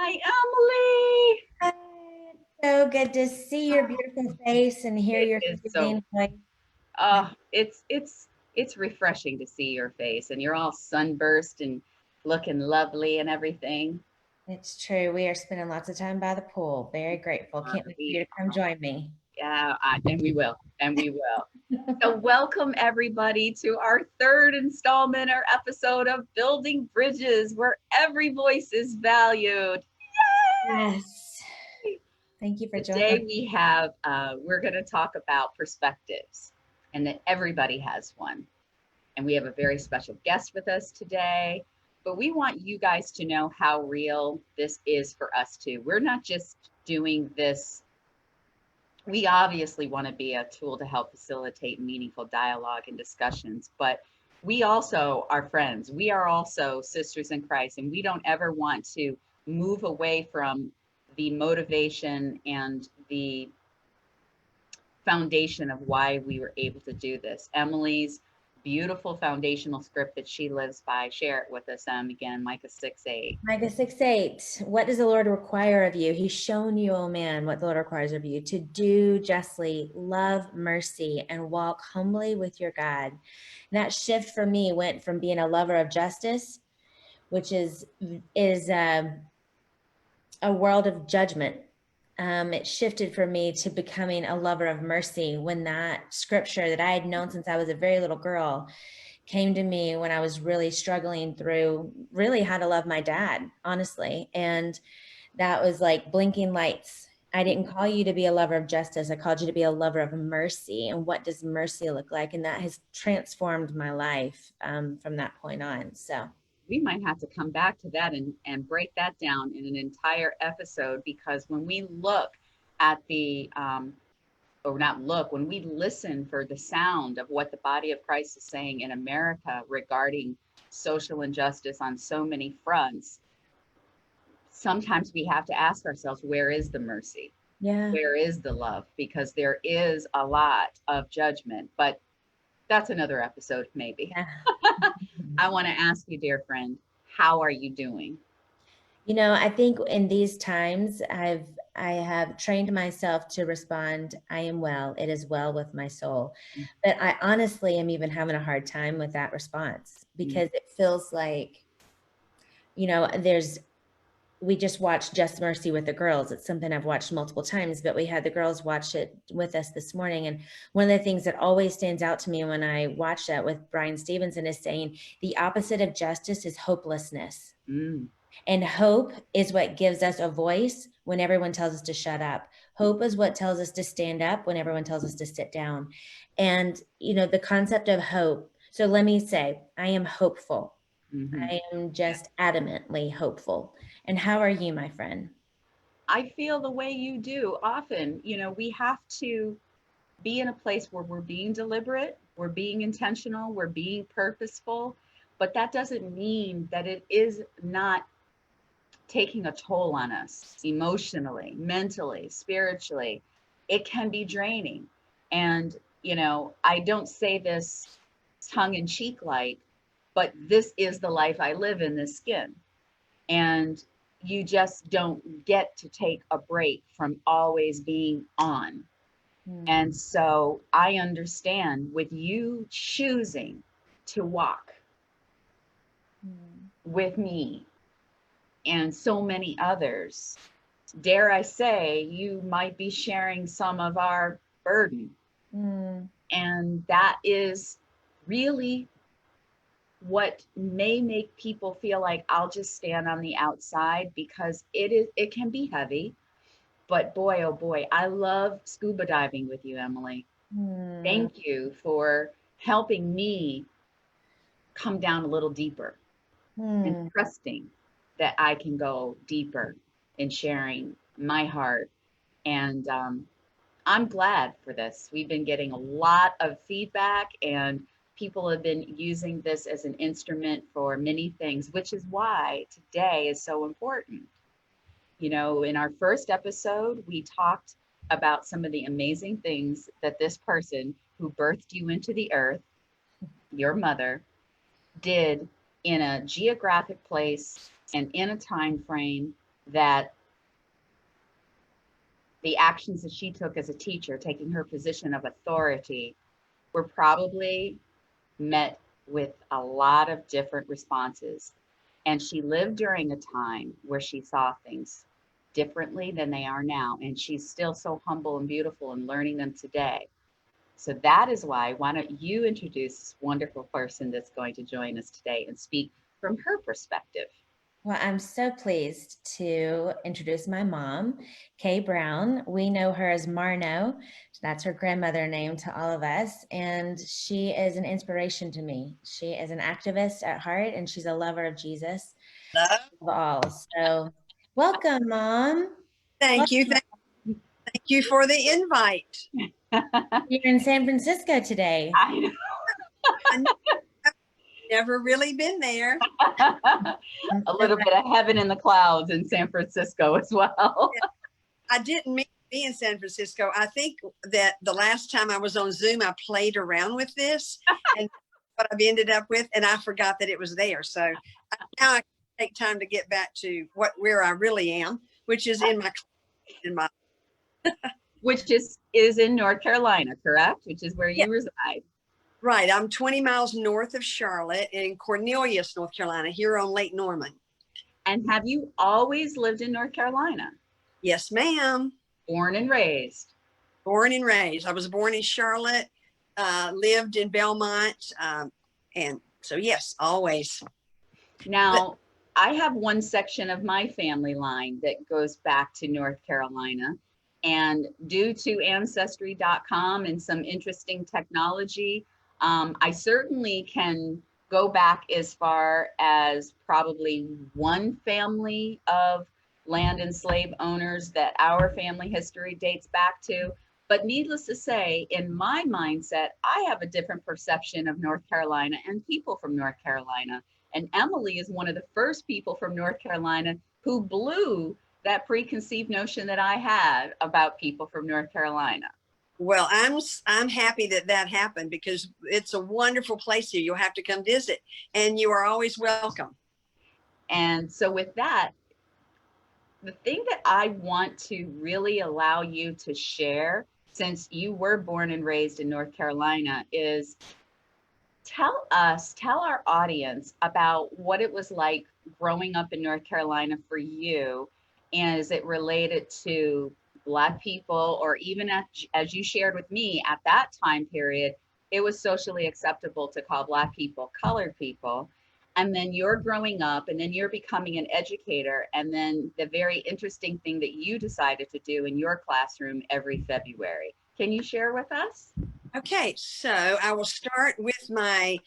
Hi, Emily. Hi. So good to see your beautiful face and hear It your is so soothing voice. it's refreshing to see your face and you're all sunburst and looking lovely and everything. It's true. We are spending lots of time by the pool. Very grateful. Can't wait for you We to come join me. yeah, and we will, and we will. So welcome everybody to our third installment or episode of Building Bridges, where every voice is valued. Yes. Yay! Thank you for Today joining. we're going to talk about perspectives, and that everybody has one. And we have a very special guest with us today. But we want you guys to know how real this is for us too. We're not just doing this, we obviously want to be a tool to help facilitate meaningful dialogue and discussions, but we also are friends. We are also sisters in Christ, and we don't ever want to move away from the motivation and the foundation of why we were able to do this. Emily's beautiful foundational script that she lives by. Share it with us, again, Micah 6:8. Micah 6:8. What does the Lord require of you? He's shown you, oh man, what the Lord requires of you to do justly, love mercy, and walk humbly with your God. And that shift for me went from being a lover of justice, which is a world of judgment. It shifted for me to becoming a lover of mercy when that scripture that I had known since I was a very little girl came to me when I was really struggling through really how to love my dad, honestly. And that was like blinking lights. I didn't call you to be a lover of justice. I called you to be a lover of mercy. And what does mercy look like? And that has transformed my life from that point on. So, We might have to come back to that and break that down in an entire episode, because when we look at or not look, when we listen for the sound of what the body of Christ is saying in America regarding social injustice on so many fronts, sometimes we have to ask ourselves, where is the mercy? yeah. Where is the love? Because there is a lot of judgment, but that's another episode, maybe. Yeah. I want to ask you, dear friend, how are you doing? I think in these times I have trained myself to respond, I am well, it is well with my soul. But I honestly am even having a hard time with that response Mm. because it feels like, there's we just watched Just Mercy with the girls. It's something I've watched multiple times, but we had the girls watch it with us this morning. And one of the things that always stands out to me when I watch that with Brian Stevenson is saying the opposite of justice is hopelessness. Mm. And hope is what gives us a voice when everyone tells us to shut up. Hope is what tells us to stand up when everyone tells us to sit down. And, the concept of hope. So let me say, I am hopeful. Hmm. I am just adamantly hopeful. And how are you, my friend? I feel the way you do. Often, we have to be in a place where we're being deliberate, we're being intentional, we're being purposeful, but that doesn't mean that it is not taking a toll on us emotionally, mentally, spiritually. It can be draining. And, I don't say this tongue in cheek like, but this is the life I live in this skin. And you just don't get to take a break from always being on. Hmm. And so I understand with you choosing to walk Hmm. with me and so many others, dare I say, you might be sharing some of our burden. Hmm. And that is really what may make people feel like I'll just stand on the outside, because it can be heavy. But boy, oh boy, I love scuba diving with you, Emily. Hmm. Thank you for helping me come down a little deeper and Hmm. trusting that I can go deeper in sharing my heart. And I'm glad for this. We've been getting a lot of feedback, and people have been using this as an instrument for many things, which is why today is so important. In our first episode, we talked about some of the amazing things that this person who birthed you into the earth, your mother, did in a geographic place and in a time frame. that the actions that she took as a teacher, taking her position of authority, were probably met with a lot of different responses. And she lived during a time where she saw things differently than they are now. And she's still so humble and beautiful and learning them today. So that is why don't you introduce this wonderful person that's going to join us today and speak from her perspective? Well, I'm so pleased to introduce my mom, Kay Brown. We know her as Marno. That's her grandmother name to all of us. And she is an inspiration to me. She is an activist at heart, and she's a lover of Jesus of all. So welcome, Mom. Thank you. Thank you for the invite. You're in San Francisco today. I know. I've never really been there. A little bit of heaven in the clouds in San Francisco as well. I didn't mean to be in San Francisco. I think that the last time I was on Zoom, I played around with this and what I've ended up with, and I forgot that it was there. So now I can take time to get back to where I really am, which is in my Which is in North Carolina, correct? Which is where you reside. Right. I'm 20 miles north of Charlotte in Cornelius, North Carolina, here on Lake Norman. And have you always lived in North Carolina? Yes, ma'am. Born and raised. Born and raised. I was born in Charlotte, lived in Belmont. And so, yes, always. Now, I have one section of my family line that goes back to North Carolina. And due to Ancestry.com and some interesting technology, I certainly can go back as far as probably one family of land and slave owners that our family history dates back to. But needless to say, in my mindset, I have a different perception of North Carolina and people from North Carolina. And Emily is one of the first people from North Carolina who blew that preconceived notion that I had about people from North Carolina. Well, I'm happy that happened, because it's a wonderful place here. You'll have to come visit, and you are always welcome. And so with that, the thing that I want to really allow you to share, since you were born and raised in North Carolina, is tell our audience about what it was like growing up in North Carolina for you, and is it related to Black people, or even as you shared with me at that time period, it was socially acceptable to call Black people colored people. And then you're growing up, and then you're becoming an educator. And then the very interesting thing that you decided to do in your classroom every February. Can you share with us? Okay, so I will start with my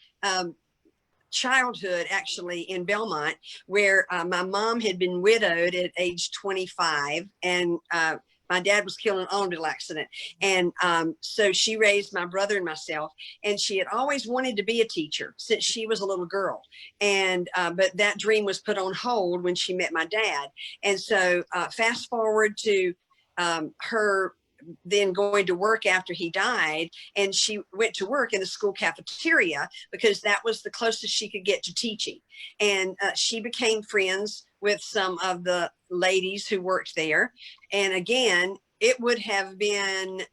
childhood, actually, in Belmont, where my mom had been widowed at age 25, and my dad was killed in an automobile accident. And so she raised my brother and myself, and she had always wanted to be a teacher since she was a little girl. And but that dream was put on hold when she met my dad. And so fast forward to her then going to work after he died, and she went to work in the school cafeteria because that was the closest she could get to teaching. And she became friends with some of the ladies who worked there. And again, it would have been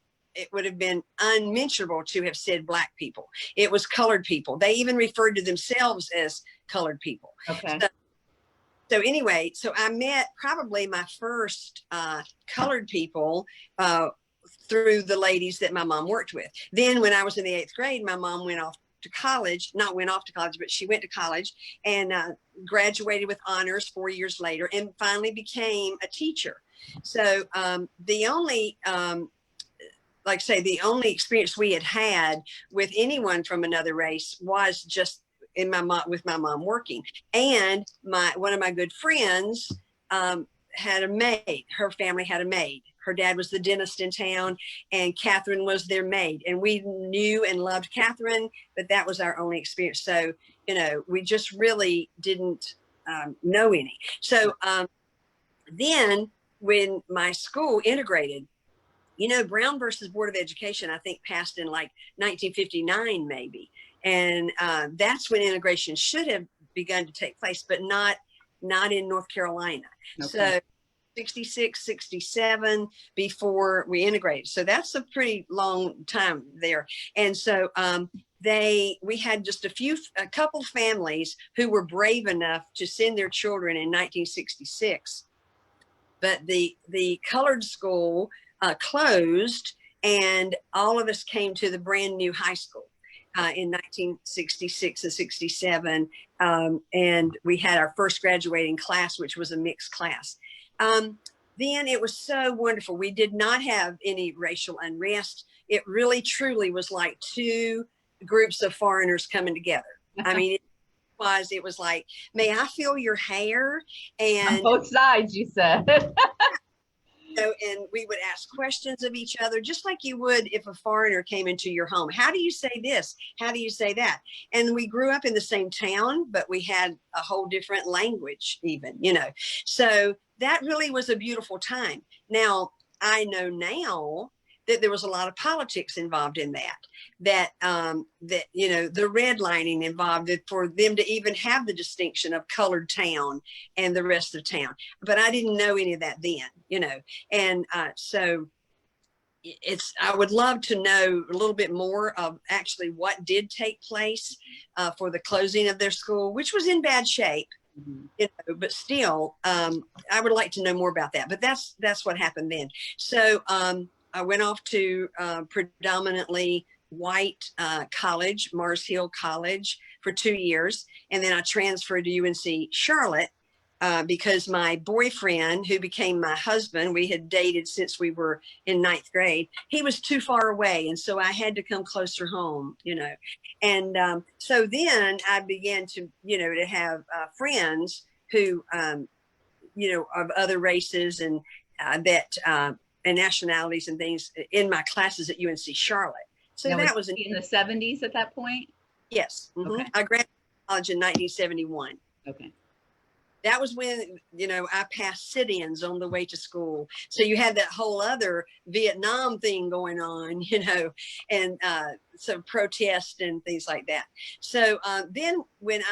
unmentionable to have said Black people. It was colored people. They even referred to themselves as colored people. Okay. So anyway, so I met probably my first colored people through the ladies that my mom worked with. Then when I was in the 8th grade, my mom went off to college, but she went to college and graduated with honors 4 years later, and finally became a teacher. So the only, like I say, the only experience we had with anyone from another race was just with my mom working. And one of my good friends had a maid. Her family had a maid. Her dad was the dentist in town, and Catherine was their maid. And we knew and loved Catherine, but that was our only experience. So, we just really didn't know any. So then when my school integrated, Brown versus Board of Education, I think passed in like 1959, maybe. And that's when integration should have begun to take place, but not in North Carolina. Okay. So 66, 67 before we integrated. So that's a pretty long time there. And so we had just a couple families who were brave enough to send their children in 1966. But the colored school closed, and all of us came to the brand new high school in 1966 and 67. And we had our first graduating class, which was a mixed class. Then it was so wonderful. We did not have any racial unrest. It really, truly was like two groups of foreigners coming together. I mean, it was like, may I feel your hair? And on both sides, you said. And we would ask questions of each other, just like you would if a foreigner came into your home. How do you say this? How do you say that? And we grew up in the same town, but we had a whole different language even, So that really was a beautiful time. Now, I know now that there was a lot of politics involved in that the redlining involved it for them to even have the distinction of colored town and the rest of town. But I didn't know any of that then, and so I would love to know a little bit more of actually what did take place for the closing of their school, which was in bad shape. But still, I would like to know more about that. But that's what happened then. So I went off to predominantly white college, Mars Hill College, for 2 years. And then I transferred to UNC Charlotte because my boyfriend, who became my husband, we had dated since we were in 9th grade, he was too far away. And so I had to come closer home, And so then I began to, to have friends who, of other races and and nationalities and things in my classes at UNC Charlotte. So now, that was in the 70s at that point? Yes. Okay. I graduated college in 1971. Okay. That was when, I passed sit-ins on the way to school. So you had that whole other Vietnam thing going on, and some protest and things like that. So then when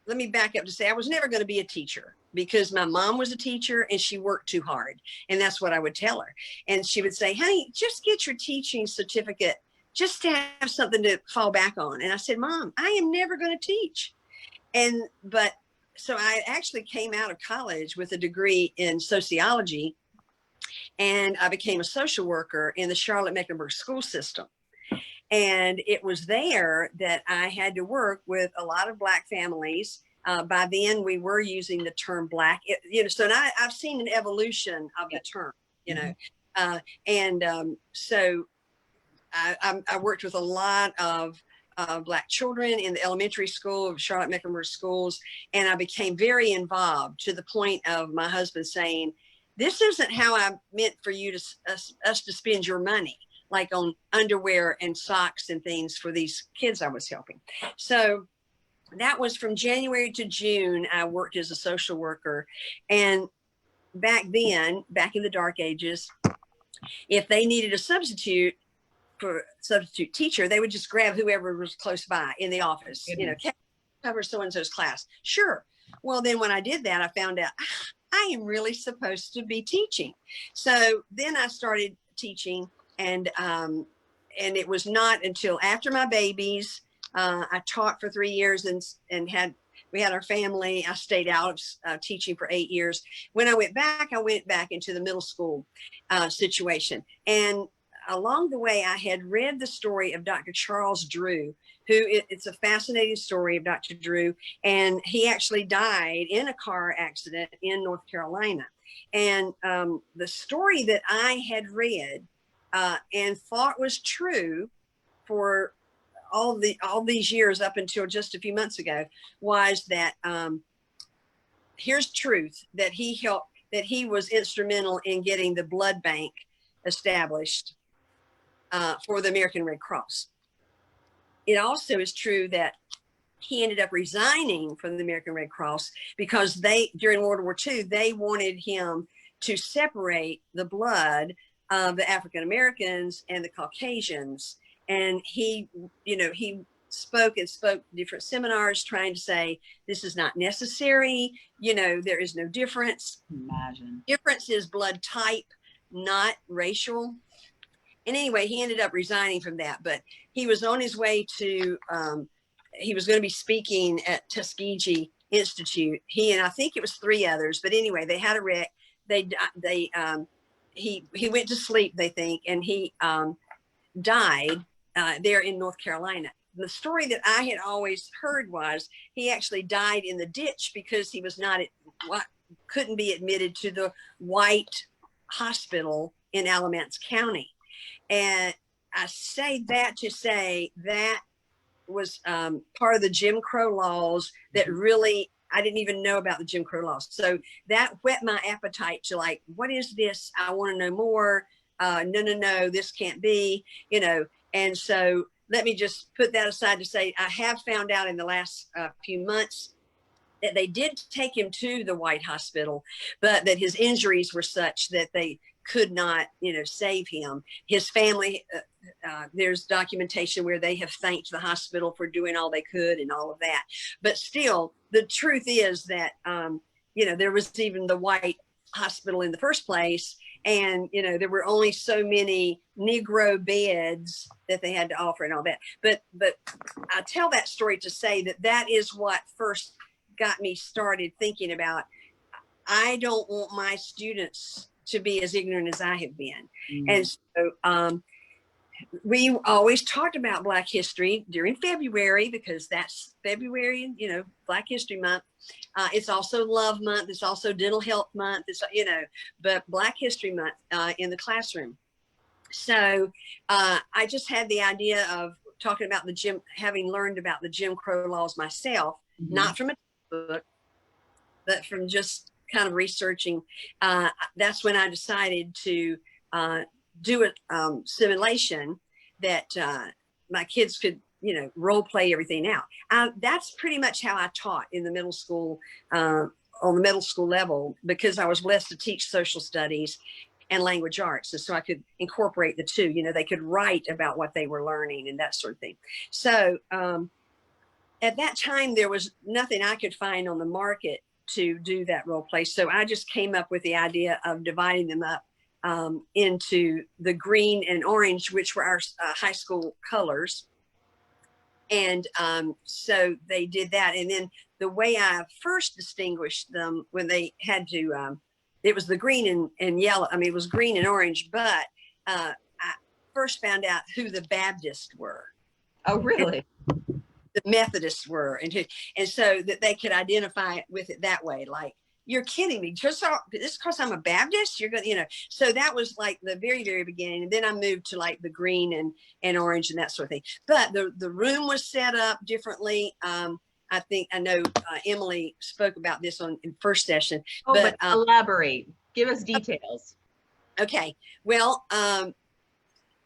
let me back up to say I was never going to be a teacher because my mom was a teacher and she worked too hard. And that's what I would tell her. And she would say, honey, just get your teaching certificate just to have something to fall back on. And I said, Mom, I am never going to teach. So I actually came out of college with a degree in sociology, and I became a social worker in the Charlotte-Mecklenburg school system. And it was there that I had to work with a lot of Black families. By then we were using the term Black, so now I've seen an evolution of the term, so I worked with a lot of Black children in the elementary school of Charlotte-Mecklenburg schools. And I became very involved to the point of my husband saying, this isn't how I meant for you to us to spend your money, like on underwear and socks and things for these kids I was helping. So that was from January to June. I worked as a social worker. And back then, back in the dark ages, if they needed a substitute teacher, they would just grab whoever was close by in the office, cover so-and-so's class. Sure. Well, then when I did that, I found out I am really supposed to be teaching. So then I started teaching, and it was not until after my babies, I taught for 3 years and we had our family. I stayed out of teaching for 8 years. When I went back into the middle school situation. And along the way, I had read the story of Dr. Charles Drew, it's a fascinating story of Dr. Drew. And he actually died in a car accident in North Carolina. And the story that I had read and thought was true for all these years up until just a few months ago was that here's truth, that he was instrumental in getting the blood bank established for the American Red Cross. It also is true that he ended up resigning from the American Red Cross because during World War II, they wanted him to separate the blood of the African Americans and the Caucasians. And he spoke different seminars trying to say this is not necessary. There is no difference. Imagine. Difference is blood type, not racial. And anyway, he ended up resigning from that, but he was on his way to, he was going to be speaking at Tuskegee Institute. He and I think it was 3 others, but anyway, they had a wreck. He went to sleep, they think, and he died there in North Carolina. The story that I had always heard was he actually died in the ditch because he was couldn't be admitted to the white hospital in Alamance County. And I say that to say that was part of the Jim Crow laws that really, I didn't even know about the Jim Crow laws. So that whet my appetite to like, what is this? I want to know more. No, this can't be, And so let me just put that aside to say, I have found out in the last few months that they did take him to the White Hospital, but that his injuries were such that they could not, save him. His family, there's documentation where they have thanked the hospital for doing all they could and all of that. But still, the truth is that, there was even the White Hospital in the first place. And, there were only so many Negro beds that they had to offer and all that. But I tell that story to say that is what first got me started thinking about, I don't want my students to be as ignorant as I have been. And so we always talked about Black history during February, because that's February, Black History Month. It's also Love Month. It's also Dental Health Month. It's, but Black History Month in the classroom. So I just had the idea of talking about having learned about the Jim Crow laws myself, not from a book, but from just kind of researching. That's when I decided to do a simulation that my kids could, role play everything out. That's pretty much how I taught in the middle school, on the middle school level, because I was blessed to teach social studies and language arts. And so I could incorporate the two, they could write about what they were learning and that sort of thing. So at that time, there was nothing I could find on the market to do that role play. So I just came up with the idea of dividing them up into the green and orange, which were our high school colors. And so they did that. And then the way I first distinguished them when they had to, it was the green and yellow. I mean, it was green and orange, but I first found out who the Baptists were. Oh, really? The Methodists were, and so that they could identify with it that way. Like, you're kidding me, just this because I'm a Baptist, you're gonna, so that was like the very, very beginning. And then I moved to like the green and orange and that sort of thing. But the room was set up differently. I know Emily spoke about this in first session. Oh, but elaborate, give us details. Okay, well,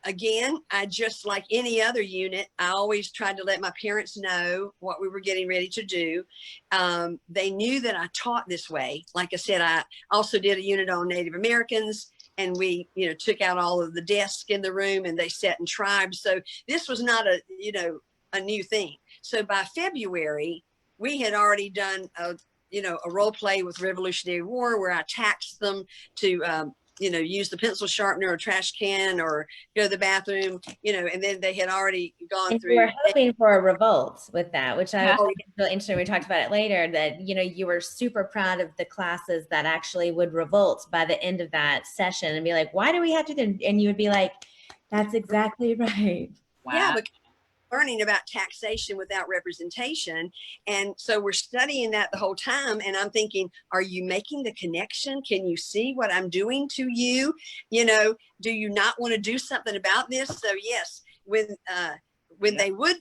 again, I just like any other unit, I always tried to let my parents know what we were getting ready to do. They knew that I taught this way. Like I said, I also did a unit on Native Americans, and we, took out all of the desks in the room and they sat in tribes. So this was not a new thing. So by February, we had already done a role play with Revolutionary War where I taxed them to, use the pencil sharpener or trash can or go to the bathroom, and then they had already gone through. You were hoping for a revolt with that, which I Yeah. think is really interesting. We talked about it later, that, you were super proud of the classes that actually would revolt by the end of that session and be like, why do we have to? And you would be like, that's exactly right. Wow. Yeah, because learning about taxation without representation. And so we're studying that the whole time. And I'm thinking, are you making the connection? Can you see what I'm doing to you? Do you not want to do something about this? So yes, when they would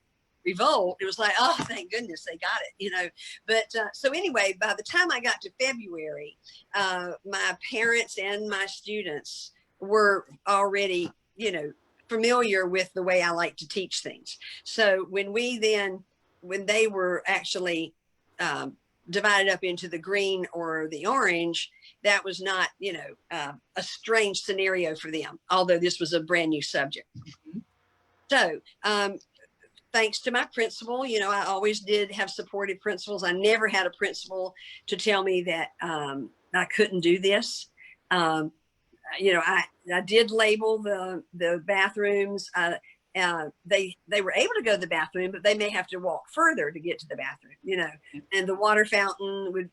revolt, it was like, oh, thank goodness they got it, But so anyway, by the time I got to February, my parents and my students were already, familiar with the way I like to teach things. So when they were actually divided up into the green or the orange, that was not, a strange scenario for them, although this was a brand new subject. So thanks to my principal, I always did have supportive principals. I never had a principal to tell me that I couldn't do this. I did label the bathrooms. They were able to go to the bathroom, but they may have to walk further to get to the bathroom, and the water fountain with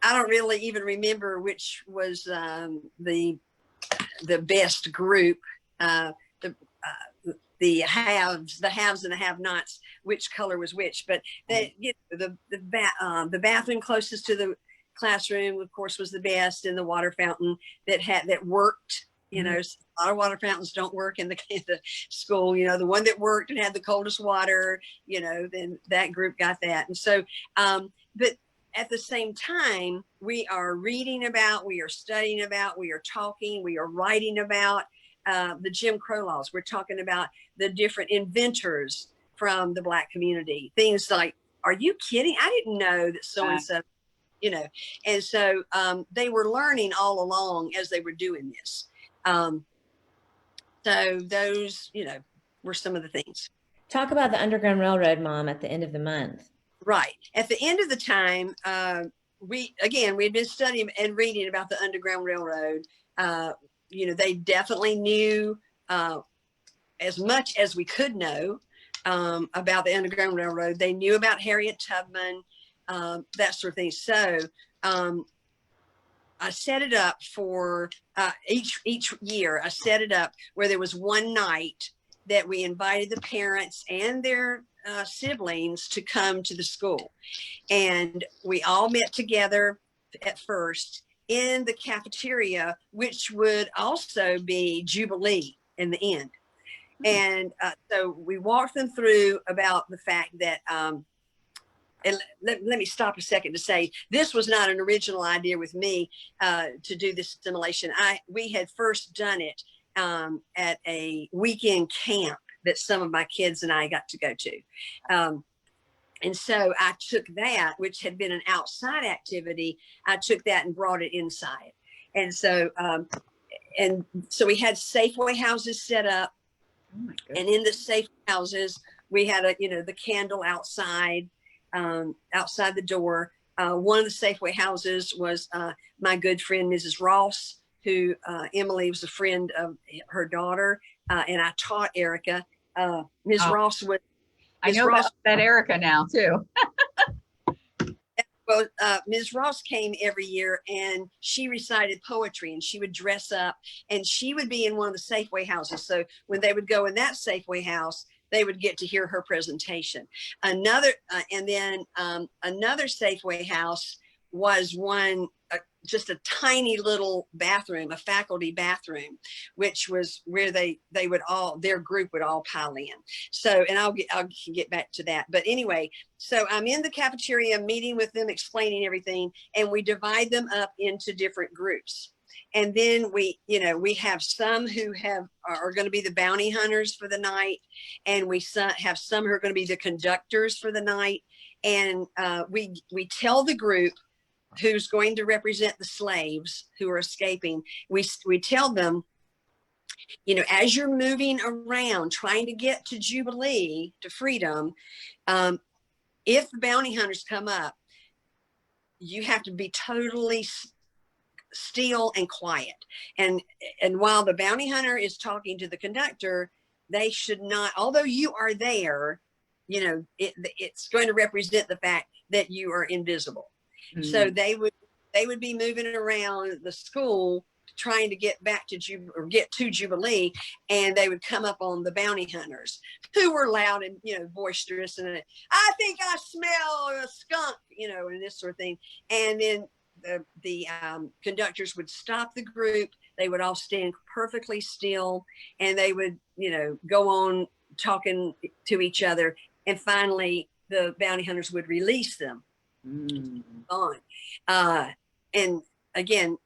I don't really even remember which was the best group, the haves and the have-nots, which color was which, but the bathroom closest to the classroom, of course, was the best, and the water fountain that worked. A lot of water fountains don't work in the school. The one that worked and had the coldest water, then that group got that. And so, but at the same time, we are reading about, we are studying about, we are talking, we are writing about the Jim Crow laws. We're talking about the different inventors from the Black community. Things like, are you kidding? I didn't know that so-and-so, and so they were learning all along as they were doing this. So those, were some of the things. Talk about the Underground Railroad, Mom, at the end of the month. Right. At the end of the time, we had been studying and reading about the Underground Railroad. They definitely knew as much as we could know about the Underground Railroad. They knew about Harriet Tubman, that sort of thing. So I set it up for each year. I set it up where there was one night that we invited the parents and their siblings to come to the school. And we all met together at first in the cafeteria, which would also be Jubilee in the end. And so we walked them through about the fact that, and let me stop a second to say, this was not an original idea with me to do this assimilation. We had first done it at a weekend camp that some of my kids and I got to go to. And so I took that, which had been an outside activity, I took that and brought it inside. And so we had Safeway houses set up. Oh my goodness. And in the Safeway houses, we had the candle outside the door. One of the Safeway houses was my good friend, Mrs. Ross, who Emily was a friend of her daughter. And I taught Eryca. Ms. Ross was. I know about that Eryca now too. Well, Ms. Ross came every year and she recited poetry, and she would dress up and she would be in one of the Safeway houses. So when they would go in that Safeway house, they would get to hear her presentation. Another Safeway house was one, just a tiny little bathroom, a faculty bathroom, which was where their group would all pile in. So, and I'll get back to that. But anyway, so I'm in the cafeteria meeting with them, explaining everything, and we divide them up into different groups. And then we have some who are going to be the bounty hunters for the night, and we have some who are going to be the conductors for the night. And we tell the group who's going to represent the slaves who are escaping. We tell them, as you're moving around trying to get to Jubilee, to freedom, if the bounty hunters come up, you have to be totally still and quiet. And while the bounty hunter is talking to the conductor, they should not, although you are there, it's going to represent the fact that you are invisible. Mm-hmm. So they would be moving around the school trying to get back to get to Jubilee, and they would come up on the bounty hunters, who were loud and boisterous, and I think I smell a skunk, and this sort of thing. And then the conductors would stop the group. They would all stand perfectly still, and they would go on talking to each other, and finally the bounty hunters would release them. On. And again,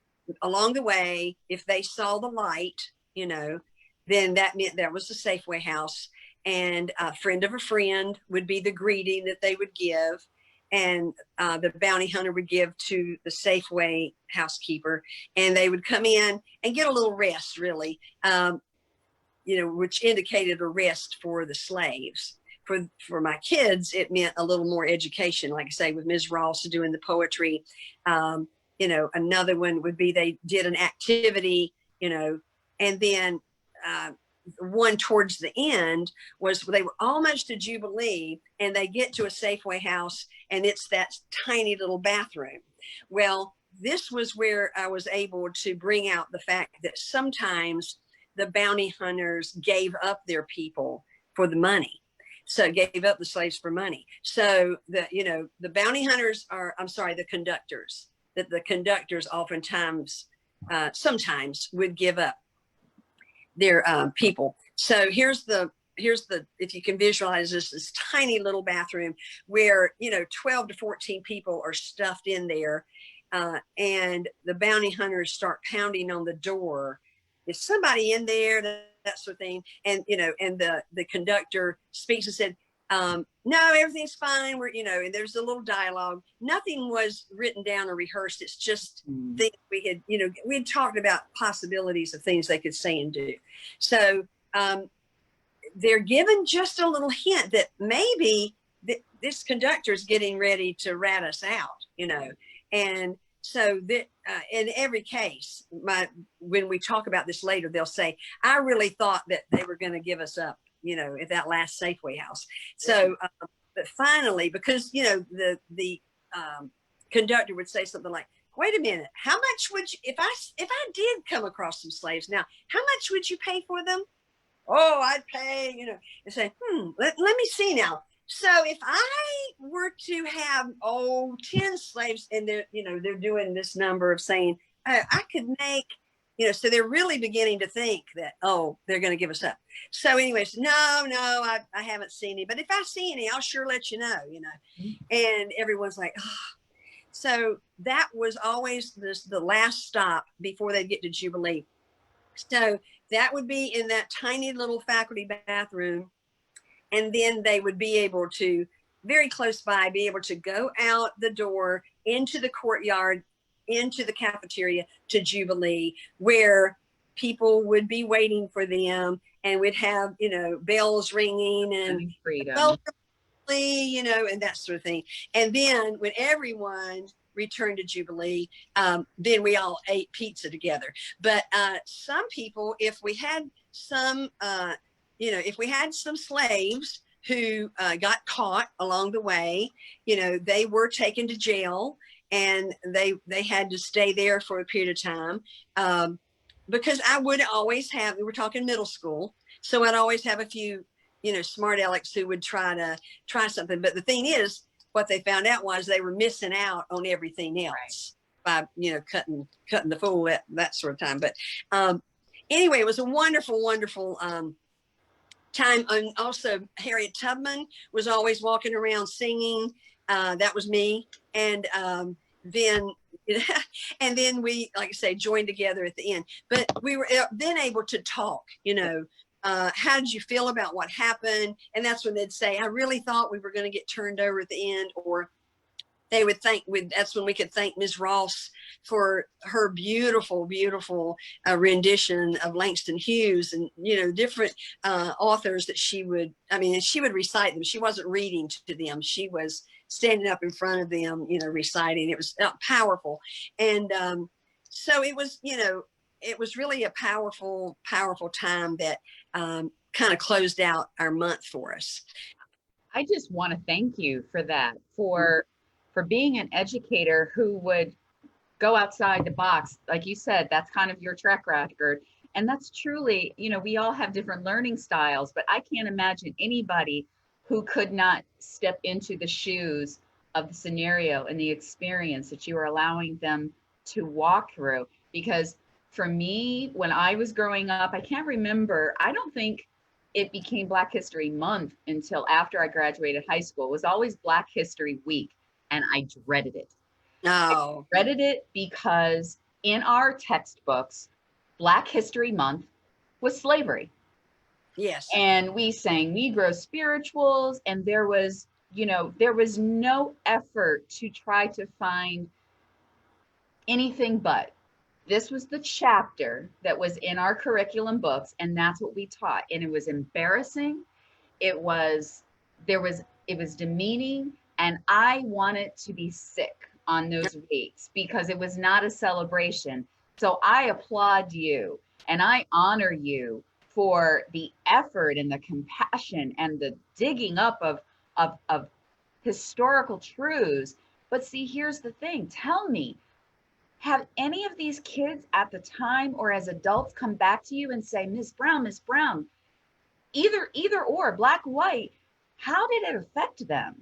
along the way, if they saw the light, then that meant there was a Safeway house, and a friend of a friend would be the greeting that they would give. And the bounty hunter would give to the Safeway housekeeper, and they would come in and get a little rest, really. which indicated arrest for the slaves. For my kids, it meant a little more education, like I say, with Ms. Ross doing the poetry. Another one would be they did an activity, and then one towards the end was they were almost to Jubilee, and they get to a Safeway house, and it's that tiny little bathroom. Well, this was where I was able to bring out the fact that sometimes the bounty hunters gave up their people for the money. So gave up the slaves for money. So the bounty hunters the conductors, that the conductors oftentimes, sometimes would give up their people. So here's the, if you can visualize this tiny little bathroom where, 12 to 14 people are stuffed in there. And the bounty hunters start pounding on the door. Is somebody in there? That sort of thing. And, and the conductor speaks and said, no, everything's fine. We're, and there's a little dialogue. Nothing was written down or rehearsed. It's just things we had, we had talked about possibilities of things they could say and do. So they're given just a little hint that maybe this conductor is getting ready to rat us out, and so that in every case, when we talk about this later, they'll say, I really thought that they were going to give us up, at that last Safeway house. So, but finally, because, the conductor would say something like, wait a minute, how much would you, if I did come across some slaves now, how much would you pay for them? Oh, I'd pay, and say, let me see now. So if I were to have, 10 slaves, and they're doing this number of saying, I could make, so they're really beginning to think that, they're going to give us up. So anyways, no, I haven't seen any, but if I see any, I'll sure let you know, and everyone's like, So that was always the last stop before they get to Jubilee. So that would be in that tiny little faculty bathroom. And then they would be able to, very close by, be able to go out the door into the courtyard, into the cafeteria to Jubilee, where people would be waiting for them, and we'd have, bells ringing and freedom, welcome, and that sort of thing. And then when everyone returned to Jubilee, then we all ate pizza together. But some people, if we had some, if we had some slaves who got caught along the way, they were taken to jail, and they had to stay there for a period of time, because I would always have, we were talking middle school, so I'd always have a few, smart alecks who would try something. But the thing is, what they found out was they were missing out on everything else by, cutting the fool at that sort of time. But anyway, it was a wonderful, wonderful time. And also Harriet Tubman was always walking around singing. That was me. And then and then we, like I say, joined together at the end. But we were then able to talk, how did you feel about what happened? And that's when they'd say, I really thought we were going to get turned over at the end. Or they would that's when we could thank Ms. Ross for her beautiful, beautiful rendition of Langston Hughes, and, different authors that she would recite them. She wasn't reading to them. She was standing up in front of them, reciting. It was powerful. And so it was, it was really a powerful, powerful time that kind of closed out our month for us. I just want to thank you for that, for being an educator who would go outside the box. Like you said, that's kind of your track record. And that's truly, we all have different learning styles, but I can't imagine anybody who could not step into the shoes of the scenario and the experience that you are allowing them to walk through. Because for me, when I was growing up, I can't remember, I don't think it became Black History Month until after I graduated high school. It was always Black History Week, and I dreaded it. Oh. I dreaded it because in our textbooks, Black History Month was slavery. Yes. And we sang Negro spirituals, and there was no effort to try to find anything but this was the chapter that was in our curriculum books, and that's what we taught. And it was embarrassing. It was, it was demeaning, and I wanted to be sick on those weeks because it was not a celebration. So I applaud you and I honor you for the effort and the compassion and the digging up of historical truths. But see, here's the thing. Tell me, have any of these kids at the time or as adults come back to you and say, Miss Brown, either or, black, white, how did it affect them?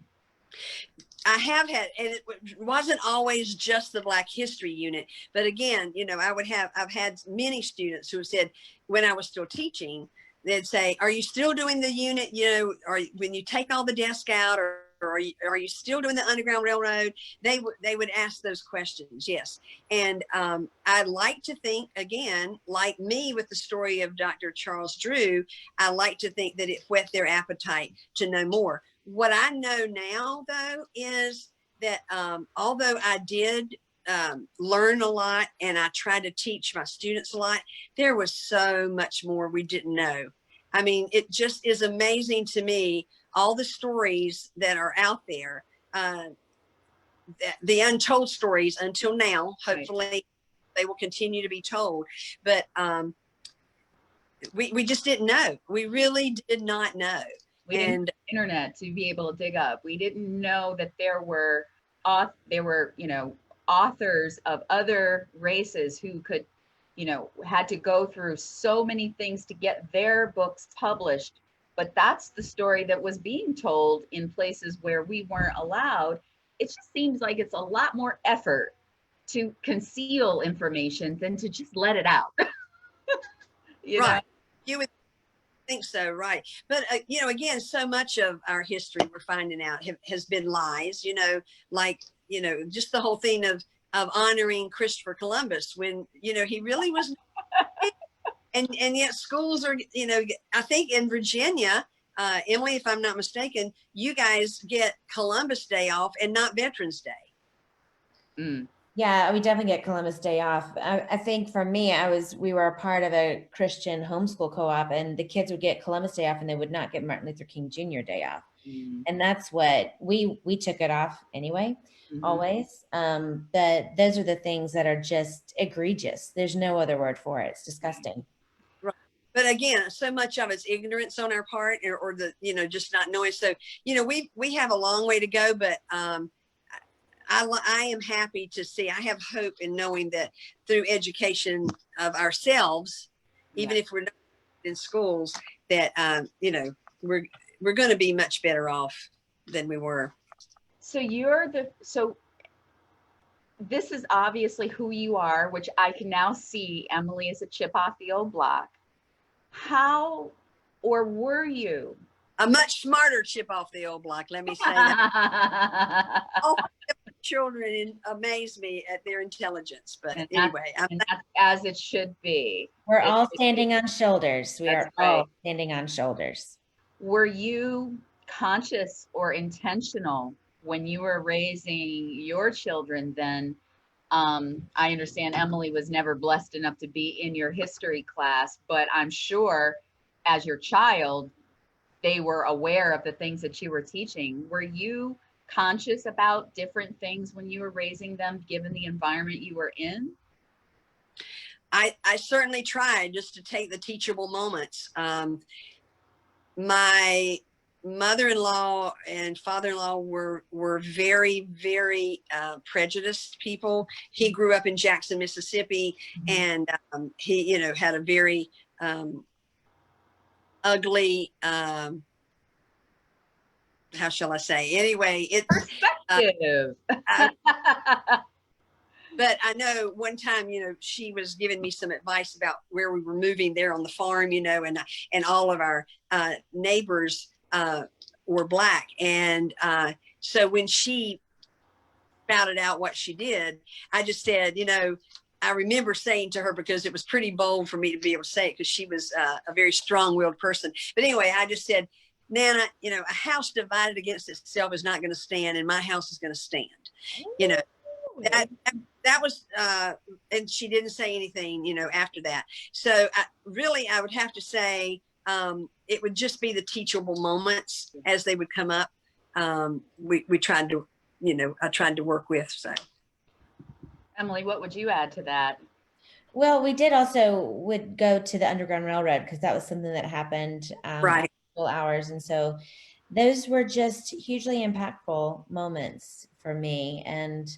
I have had, and it wasn't always just the Black History unit, but again, you know, I've had many students who have said, when I was still teaching, they'd say, are you still doing the unit, you know, or when you take all the desk out, or are you still doing the Underground Railroad? They would ask those questions. Yes. And I like to think, again, like me with the story of Dr. Charles Drew, I like to think that it whet their appetite to know more. What I know now, though, is that although I did learn a lot and I tried to teach my students a lot, there was so much more we didn't know. I mean, it just is amazing to me, all the stories that are out there, the untold stories until now. Hopefully, right, they will continue to be told. But we just didn't know. We really did not know. We didn't have the internet to be able to dig up. We didn't know that there were you know, authors of other races who could, you know, had to go through so many things to get their books published. But that's the story that was being told in places where we weren't allowed. It just seems like it's a lot more effort to conceal information than to just let it out. You right. know? You would think so, right? But you know, again, so much of our history we're finding out has been lies. You know, like, you know, just the whole thing of honoring Christopher Columbus when, you know, he really was. And yet schools are, you know, I think in Virginia, Emily, if I'm not mistaken, you guys get Columbus Day off and not Veterans Day. Mm. Yeah, we definitely get Columbus Day off. I think for me, we were a part of a Christian homeschool co-op, and the kids would get Columbus Day off and they would not get Martin Luther King Jr. Day off. Mm. And that's what we took it off anyway, always. But those are the things that are just egregious. There's no other word for it. It's disgusting. Right. But again, so much of it's ignorance on our part, or the, you know, just not knowing. So, you know, we have a long way to go, but I am happy to see, I have hope in knowing that through education of ourselves, even if we're not in schools, that, you know, we're going to be much better off than we were. So so this is obviously who you are, which I can now see Emily is a chip off the old block. How, or were you? A much smarter chip off the old block, let me say that. All children amaze me at their intelligence, but anyway. And that's as it should be. We're all standing on shoulders. We are right. all standing on shoulders. Were you conscious or intentional when you were raising your children then? I understand Emily was never blessed enough to be in your history class, but I'm sure as your child, they were aware of the things that you were teaching. Were you conscious about different things when you were raising them, given the environment you were in? I certainly tried just to take the teachable moments. My mother-in-law and father-in-law were very, very prejudiced people. He grew up in Jackson, Mississippi, and he, you know, had a very ugly, how shall I say? Anyway, it's perspective. But I know one time, you know, she was giving me some advice about where we were moving there on the farm, you know, and all of our neighbors were Black. And so when she spouted out what she did, I just said, you know, I remember saying to her, because it was pretty bold for me to be able to say it, because she was a very strong-willed person. But anyway, I just said, Nana, you know, a house divided against itself is not going to stand, and my house is going to stand, you know. that was, and she didn't say anything, after that. So I would have to say, it would just be the teachable moments as they would come up. We tried to, I tried to work with. So, Emily, what would you add to that? Well, we did also would go to the Underground Railroad because that was something that happened right. at school hours. And so those were just hugely impactful moments for me. And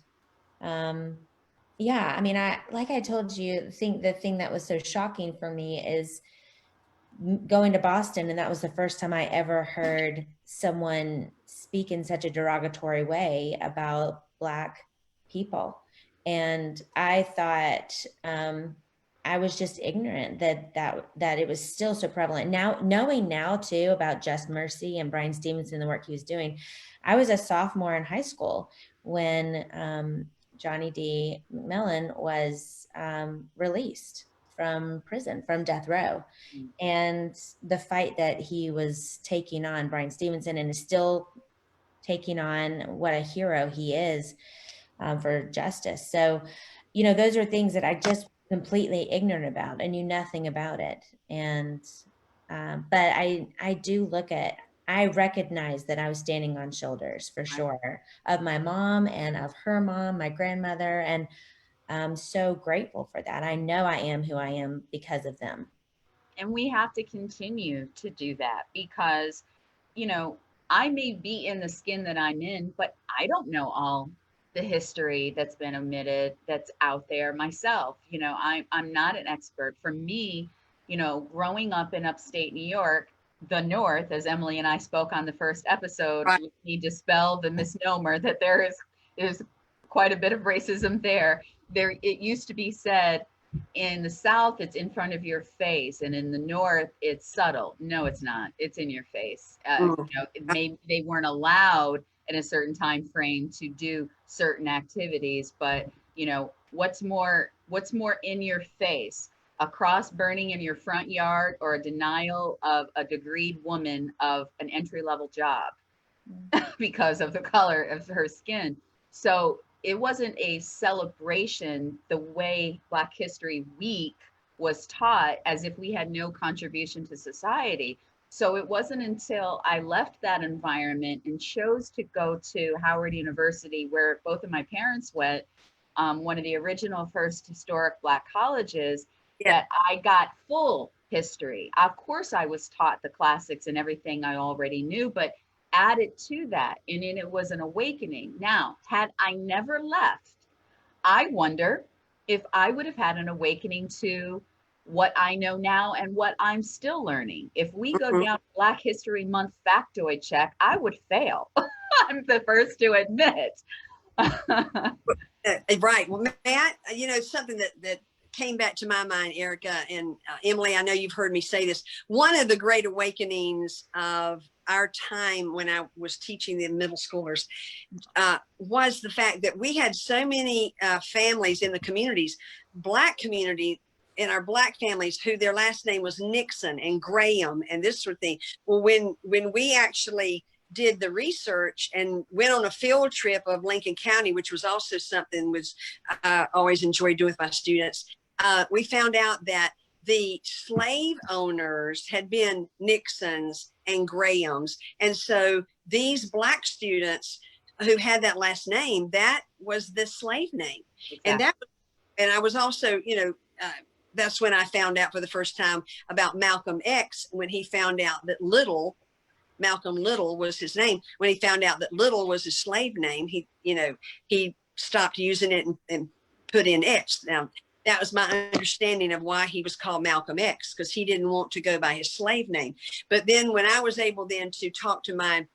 yeah, I mean, like I told you, think the thing that was so shocking for me is going to Boston, and that was the first time I ever heard someone speak in such a derogatory way about Black people. And I thought I was just ignorant that it was still so prevalent. Now, knowing now too about Just Mercy and Brian Stevenson, the work he was doing, I was a sophomore in high school when Johnny D. McMillan was released from prison, from death row. And the fight that he was taking on, Brian Stevenson, and is still taking on, what a hero he is for justice. So, those are things that I just completely ignorant about. I knew nothing about it. And, but I do I recognize that I was standing on shoulders for sure of my mom and of her mom, my grandmother. And I'm so grateful for that. I know I am who I am because of them. And we have to continue to do that because, I may be in the skin that I'm in, but I don't know all the history that's been omitted that's out there myself. I'm not an expert. For me, growing up in upstate New York, the North, as Emily and I spoke on the first episode, Right. we need to dispel the misnomer that there is quite a bit of racism there. It used to be said, in the South, it's in front of your face, and in the North, it's subtle. No, it's not. It's in your face. Maybe they weren't allowed in a certain time frame to do certain activities, but what's more in your face? A cross burning in your front yard, or a denial of a degreed woman of an entry-level job because of the color of her skin. So it wasn't a celebration the way Black History Week was taught, as if we had no contribution to society. So it wasn't until I left that environment and chose to go to Howard University, where both of my parents went, one of the original first historic Black colleges, that I got full history. Of course, I was taught the classics and everything I already knew, but added to that, and then it was an awakening. Now, had I never left, I wonder if I would have had an awakening to what I know now and what I'm still learning. If we go down Black History Month factoid check, I would fail. I'm the first to admit. Right. Well, Matt, something that came back to my mind, Eryca and Emily, I know you've heard me say this. One of the great awakenings of our time when I was teaching the middle schoolers was the fact that we had so many families in the communities, Black community, in our Black families, who their last name was Nixon and Graham and this sort of thing. Well, when we actually did the research and went on a field trip of Lincoln County, which was also something was I always enjoyed doing with my students, we found out that the slave owners had been Nixons and Grahams. And so these Black students who had that last name, that was the slave name. Exactly. And I was also, that's when I found out for the first time about Malcolm X, when he found out that Malcolm Little was his name. When he found out that Little was his slave name, he stopped using it and put in X. Now, that was my understanding of why he was called Malcolm X, because he didn't want to go by his slave name. But then when I was able then to talk to my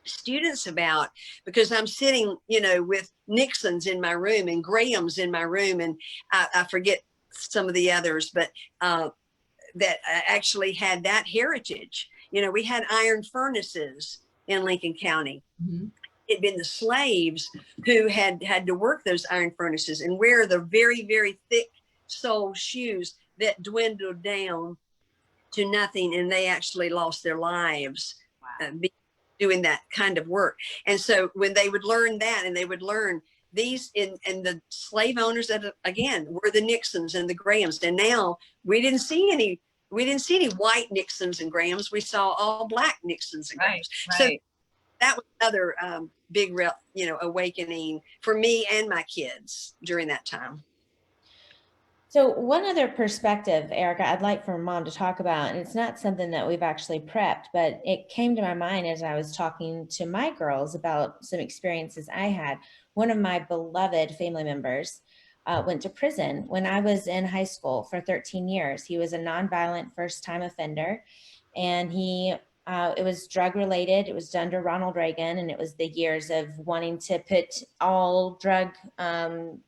students about, because I'm sitting, with Nixons in my room and Grahams in my room, and I forget some of the others, but that actually had that heritage. We had iron furnaces in Lincoln County. Mm-hmm. It'd been the slaves who had to work those iron furnaces and wear the very, very thick sole shoes that dwindled down to nothing, and they actually lost their lives. Wow. Doing that kind of work. And so when they would learn that, and they would learn these and the slave owners that again were the Nixons and the Grahams. And now we didn't see any white Nixons and Grahams. We saw all black Nixons and Grahams. So that was another big awakening for me and my kids during that time. So one other perspective, Eryca, I'd like for Mom to talk about, and it's not something that we've actually prepped, but it came to my mind as I was talking to my girls about some experiences I had. One of my beloved family members went to prison when I was in high school for 13 years. He was a nonviolent first-time offender, and it was drug related. It was under Ronald Reagan, and it was the years of wanting to put all drug kingpins,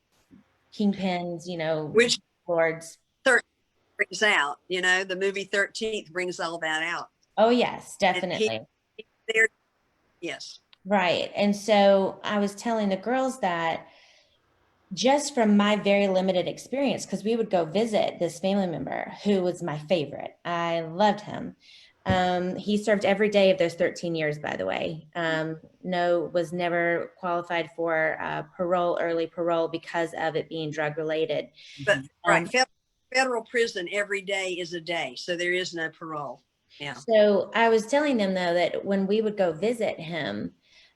Which lords. Brings out, the movie 13th brings all that out. Oh yes, definitely. There, yes. Right. And so I was telling the girls that just from my very limited experience, because we would go visit this family member who was my favorite. I loved him. He served every day of those 13 years, by the way. Was never qualified for early parole because of it being drug related. But federal prison every day is a day, so there is no parole. Yeah. So I was telling them though that when we would go visit him,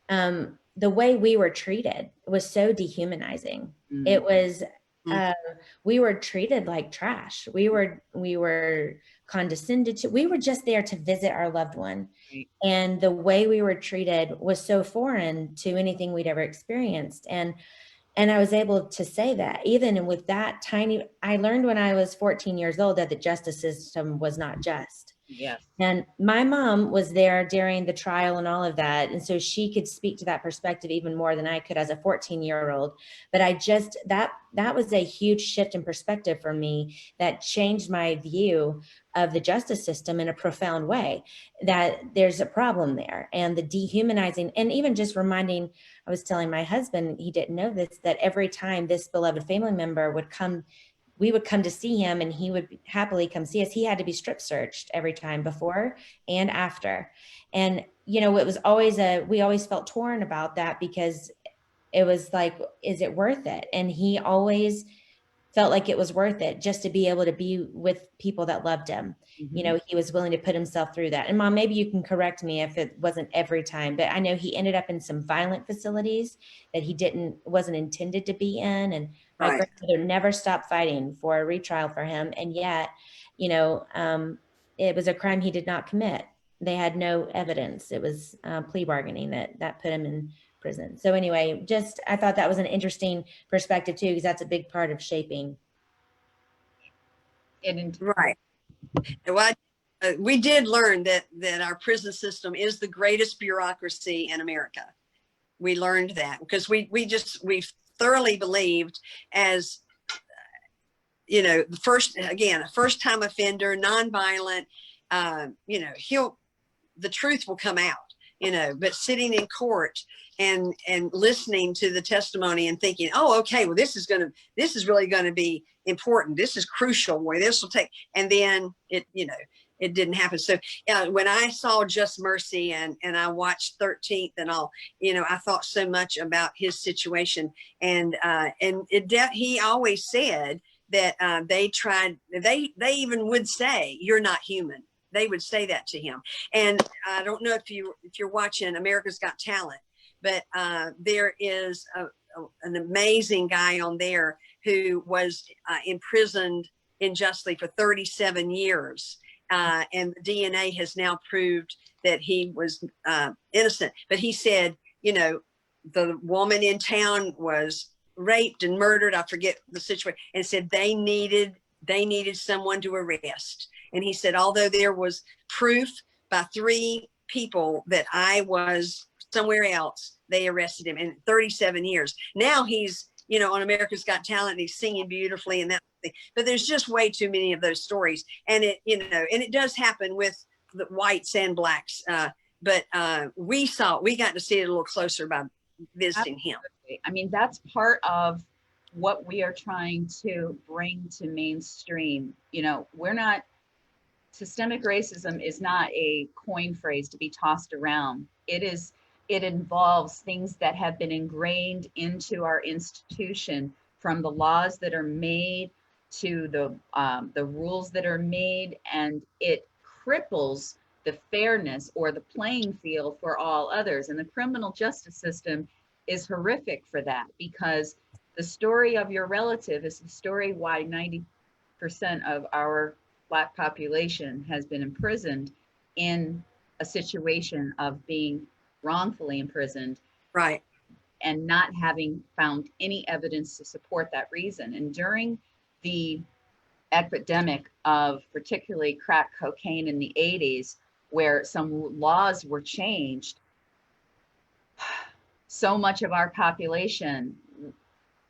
the way we were treated was so dehumanizing. It was we were treated like trash. We were condescended to. We were just there to visit our loved one, and the way we were treated was so foreign to anything we'd ever experienced. And I was able to say that even with that I learned when I was 14 years old that the justice system was not just. Yes. And my mom was there during the trial and all of that. And so she could speak to that perspective even more than I could as a 14-year-old. But that was a huge shift in perspective for me that changed my view of the justice system in a profound way, that there's a problem there. And the dehumanizing, and even just reminding, I was telling my husband, he didn't know this, that every time this beloved family member would come, we would come to see him and he would happily come see us. He had to be strip searched every time before and after. And, it was always we always felt torn about that because it was like, is it worth it? And he always felt like it was worth it just to be able to be with people that loved him. Mm-hmm. He was willing to put himself through that. And Mom, maybe you can correct me if it wasn't every time, but I know he ended up in some violent facilities that he wasn't intended to be in. And my grandmother never stopped fighting for a retrial for him. And yet, it was a crime he did not commit. They had no evidence. It was plea bargaining that put him in prison. So anyway, I thought that was an interesting perspective too, because that's a big part of shaping. Right. Well, we did learn that our prison system is the greatest bureaucracy in America. We learned that because we thoroughly believed, as the first time offender, nonviolent, the truth will come out, but sitting in court and listening to the testimony and thinking, oh, okay, well, this is really going to be important. This is crucial where this will take, and then it didn't happen. So when I saw Just Mercy and I watched 13th and all, I thought so much about his situation. And he always said that they even would say, you're not human. They would say that to him. And I don't know if you're watching America's Got Talent, but there is an amazing guy on there who was imprisoned unjustly for 37 years. And the DNA has now proved that he was innocent. But he said, the woman in town was raped and murdered. I forget the situation. And said they needed someone to arrest. And he said, although there was proof by 3 people that I was somewhere else, they arrested him in 37 years. Now he's, on America's Got Talent, and he's singing beautifully and that thing. But there's just way too many of those stories. And it does happen with the whites and blacks. But we got to see it a little closer by visiting him. I mean, that's part of what we are trying to bring to mainstream. Systemic racism is not a coin phrase to be tossed around. It is it involves things that have been ingrained into our institution, from the laws that are made to the rules that are made, and it cripples the fairness or the playing field for all others. And the criminal justice system is horrific for that, because the story of your relative is the story why 90% of our Black population has been imprisoned in a situation of being wrongfully imprisoned, Right. and not having found any evidence to support that reason. And during the epidemic of particularly crack cocaine in the 80s, where some laws were changed, so much of our population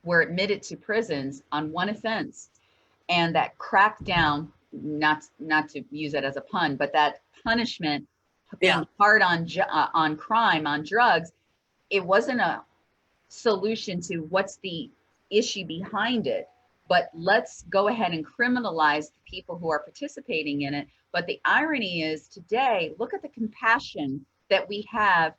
were admitted to prisons on one offense. And that crackdown, not to use it as a pun, but that punishment being hard on crime, on drugs, it wasn't a solution to what's the issue behind it, but let's go ahead and criminalize the people who are participating in it. But the irony is, today, look at the compassion that we have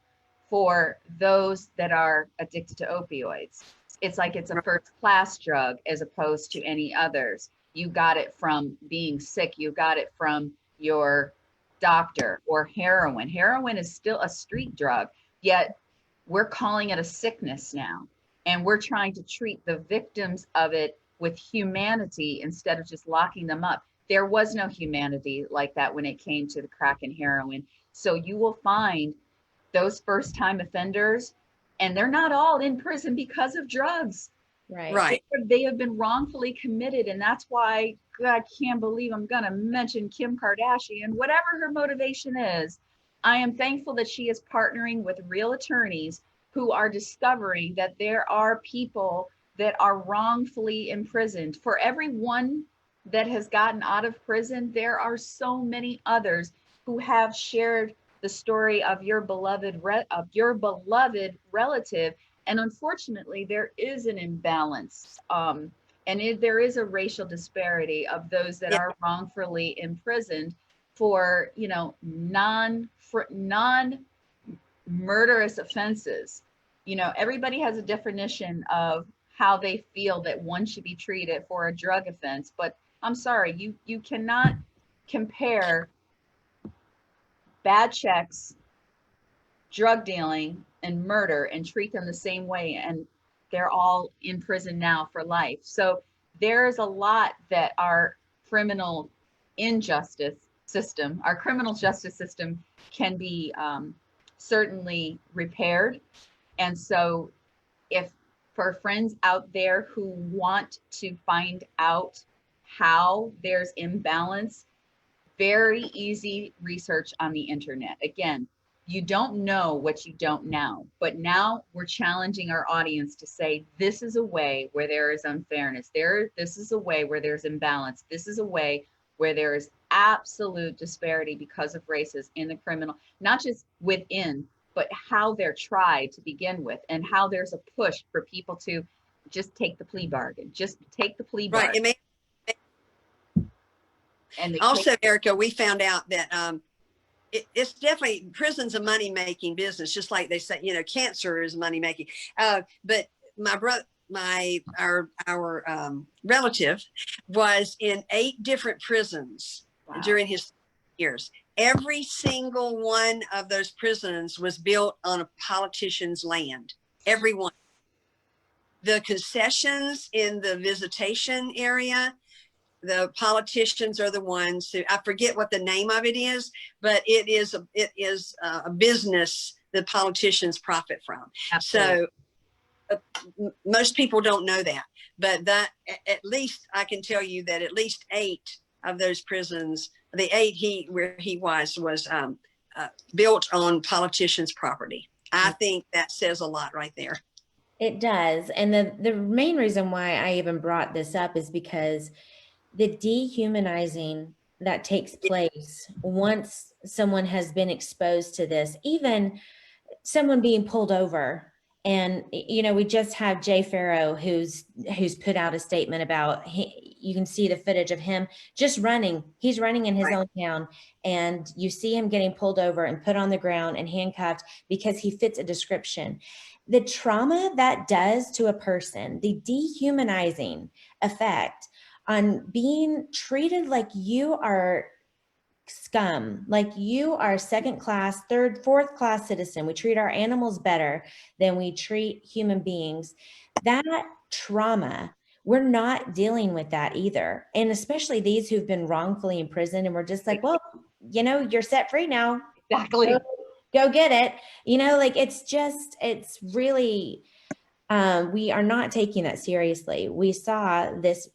for those that are addicted to opioids. It's like it's a first class drug as opposed to any others. You got it from being sick, you got it from your doctor. Or heroin. Heroin is still a street drug, yet we're calling it a sickness now. And we're trying to treat the victims of it with humanity instead of just locking them up. There was no humanity like that when it came to the crack and heroin. So you will find those first time offenders, and they're not all in prison because of drugs. Right. They have been wrongfully committed. And that's why, God, I can't believe I'm going to mention Kim Kardashian, whatever her motivation is. I am thankful that she is partnering with real attorneys who are discovering that there are people that are wrongfully imprisoned. For every one that has gotten out of prison, there are so many others who have shared the story of your beloved relative. And unfortunately, there is an imbalance, and there is a racial disparity of those that are wrongfully imprisoned for, non-murderous offenses. Everybody has a definition of how they feel that one should be treated for a drug offense, but I'm sorry, you cannot compare bad checks, drug dealing, and murder and treat them the same way. And they're all in prison now for life. So there's a lot that our criminal justice system can be certainly repaired. And so if for friends out there who want to find out how there's imbalance, very easy research on the internet. Again, you don't know what you don't know, but now we're challenging our audience to say, this is a way where there is unfairness. This is a way where there's imbalance. This is a way where there is absolute disparity because of races in the criminal, not just within, but how they're tried to begin with, and how there's a push for people to just take the plea bargain, Right. And also, Eryca, we found out that it's definitely, prison's a money-making business, just like they say, cancer is money-making. But my brother, our relative was in 8 different prisons. Wow. During his years. Every single one of those prisons was built on a politician's land. Every one. The concessions in the visitation area, the politicians are the ones who, I forget what the name of it is, but it is a business that politicians profit from. Absolutely. So most people don't know that, but that, at least I can tell you that at least 8 of those prisons, the 8 where he was built on politicians' property. I think that says a lot right there. It does. And the main reason why I even brought this up is because the dehumanizing that takes place once someone has been exposed to this, even someone being pulled over. And, we just have Jay Farrow, who's put out a statement about you can see the footage of him just running. He's running in his Right. own town, and you see him getting pulled over and put on the ground and handcuffed because he fits a description. The trauma that does to a person, the dehumanizing effect on being treated like you are scum, like you are second class, third, fourth class citizen. We treat our animals better than we treat human beings. That trauma, we're not dealing with that either. And especially these who've been wrongfully imprisoned, and we're just like, well, you know, you're set free now. Exactly. Go get it. You know, like it's really, we are not taking that seriously. We saw this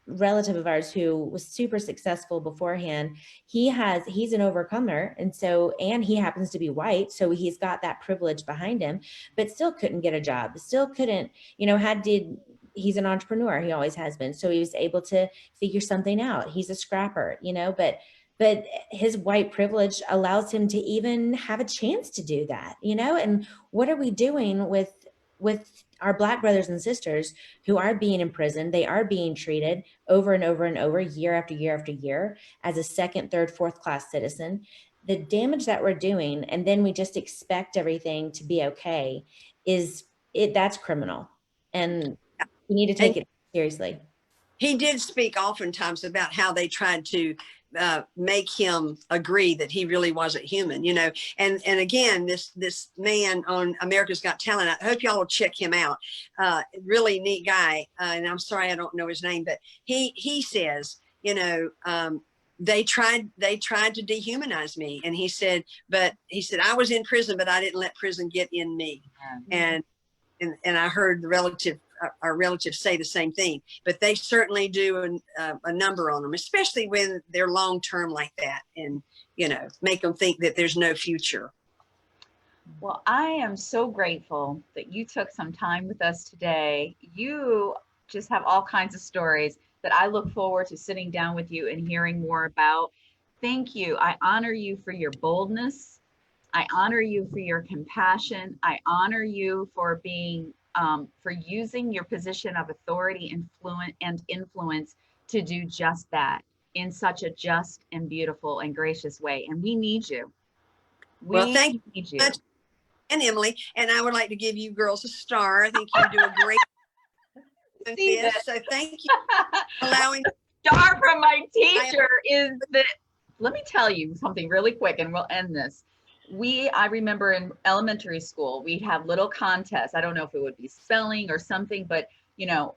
relative of ours who was super successful beforehand. He's an overcomer. And he happens to be white. So he's got that privilege behind him, but still couldn't get a job, still couldn't, you know, he's an entrepreneur. He always has been. So he was able to figure something out. He's a scrapper, you know, but his white privilege allows him to even have a chance to do that, you know? And what are we doing with our Black brothers and sisters who are being imprisoned? They are being treated over and over and over, year after year after year, as a second, third, fourth class citizen. The damage that we're doing, and then we just expect everything to be okay, that's criminal. And we need to take it seriously. He did speak oftentimes about how they tried to make him agree that he really wasn't human, you know. And again, this man on America's Got Talent, I hope y'all will check him out. Really neat guy. And I'm sorry I don't know his name, but he says, you know, they tried to dehumanize me. And he said, I was in prison, but I didn't let prison get in me. Mm-hmm. And I heard our relatives say the same thing, but they certainly do a number on them, especially when they're long-term like that, and, you know, make them think that there's no future. Well, I am so grateful that you took some time with us today. You just have all kinds of stories that I look forward to sitting down with you and hearing more about. Thank you. I honor you for your boldness. I honor you for your compassion. I honor you for being for using your position of authority, influence to do just that in such a just and beautiful and gracious way. And we need you. Well, thank you much, and Emily. And I would like to give you girls a star. I think you do a great this. So thank you for allowing. Star from my teacher is that. Let me tell you something really quick, and we'll end this. I remember in elementary school, we'd have little contests. I don't know if it would be spelling or something, but, you know,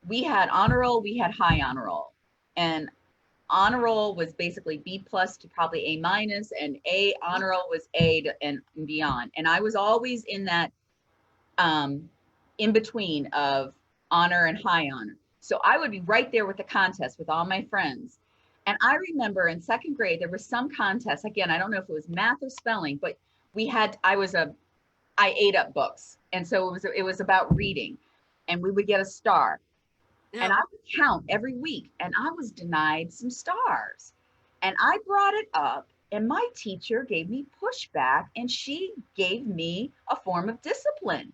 we had honor roll, we had high honor roll. And honor roll was basically B+ to probably A-, and honor roll was A and beyond. And I was always in that in between of honor and high honor. So I would be right there with the contest with all my friends. And I remember in second grade, there was some contest. Again, I don't know if it was math or spelling, but I ate up books. And so it was about reading, and we would get a star. Yeah. And I would count every week, and I was denied some stars. And I brought it up, and my teacher gave me pushback, and she gave me a form of discipline.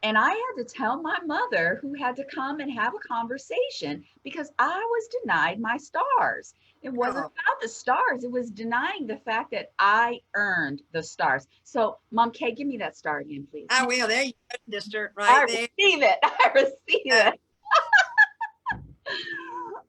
And I had to tell my mother, who had to come and have a conversation, because I was denied my stars. It wasn't about the stars. It was denying the fact that I earned the stars. So, Mom Kay, give me that star again, please. I will. There you go, sister. Right there. Receive it. I receive it.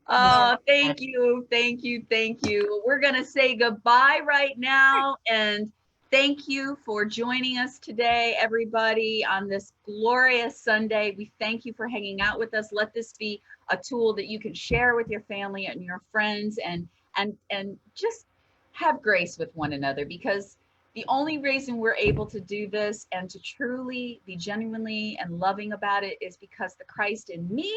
Oh, thank you. Thank you. Thank you. We're going to say goodbye right now. And thank you for joining us today, everybody, on this glorious Sunday. We thank you for hanging out with us. Let this be a tool that you can share with your family and your friends, and just have grace with one another, because the only reason we're able to do this and to truly be genuinely and loving about it is because the Christ in me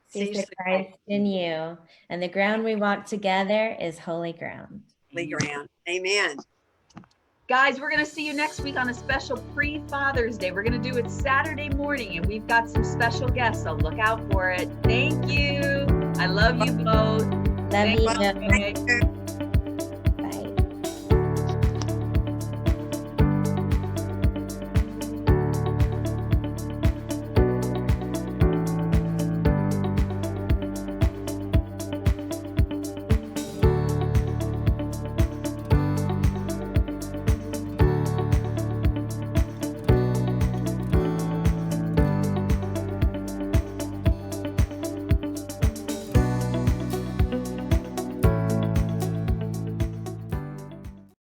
sees the Christ in you, and the ground we walk together is holy ground. Holy ground. Amen. Guys, we're going to see you next week on a special pre-Father's Day. We're going to do it Saturday morning, and we've got some special guests, so look out for it. Thank you. I love you both. Love you.